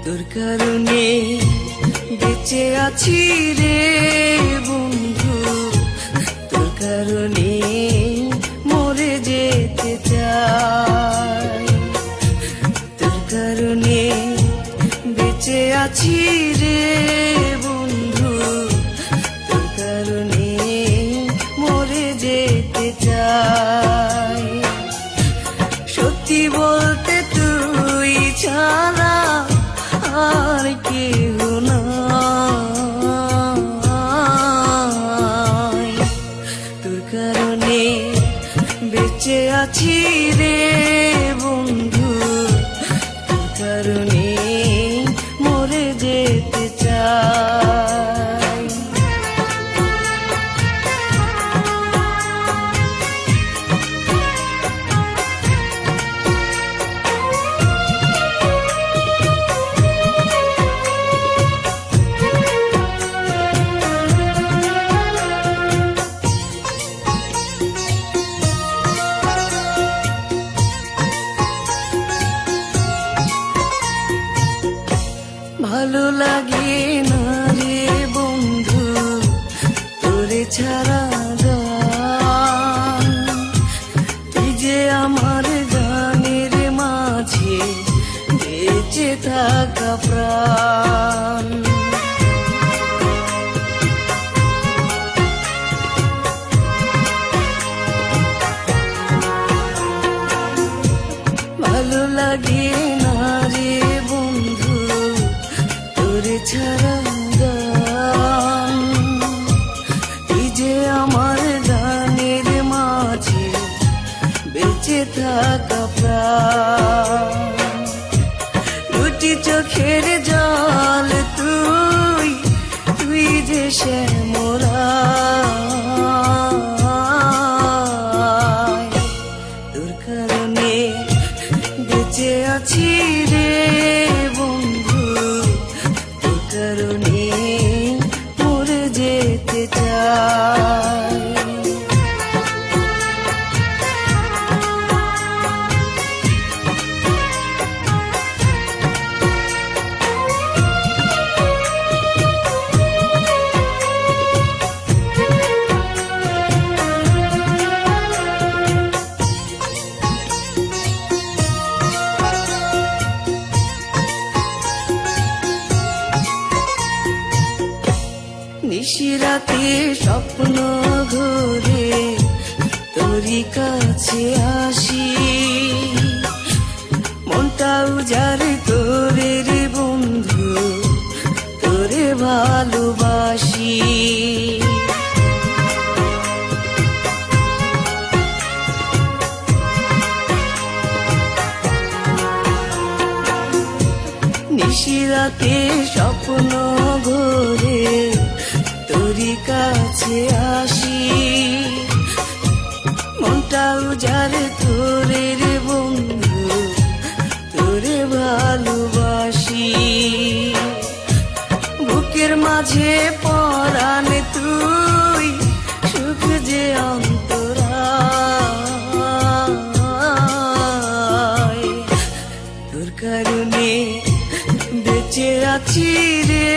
তোর কারণে বেঁচে আছি রে বন্ধু, তোর কারণে মরে যেতে চাই। তোর কারণে বেঁচে আছি রে বন্ধু, তোর কারণে মরে যেতে চাই। সত্যি বলতে তুই ছাড়া আর কেউ নাই। তোর কারণে বেঁচে আছি রে বন্ধু, তোর কারণে মরে যেতে চাই। ভালো লাগে না রে বন্ধু তোরে ছাড়া গান, তুই যে আমার গানের মাঝে বেঁচে থাকা প্রাণ। ভালো লাগে না রে বন্ধু তোরে ছাড়া গান, তুই যে আমার গানের মাঝে বেঁচে থাকা প্রাণ। দুটি চোখের জল তুই, তুই যে শ্যামরায়। তোর কারণে বেঁচে আছি রে বন্ধু, তোর কারণে মরে যেতে চাই। নিশিরাতে স্বপ্ন ঘুরে তোরই কাছে আসি, মনটা উজাড়ে তোরে রে বন্ধু, তোরে ভালোবাসি। নিশিরাতে স্বপ্ন ঘুরে তোরই কাছে আসি, মনটা উজাড়ে তোরে রে বন্ধু, তোরে ভালোবাসি। বুকের মাঝে পরাণ তুই, সুখ যে অন্তরায়। তোর কারণে বেঁচে আছি রে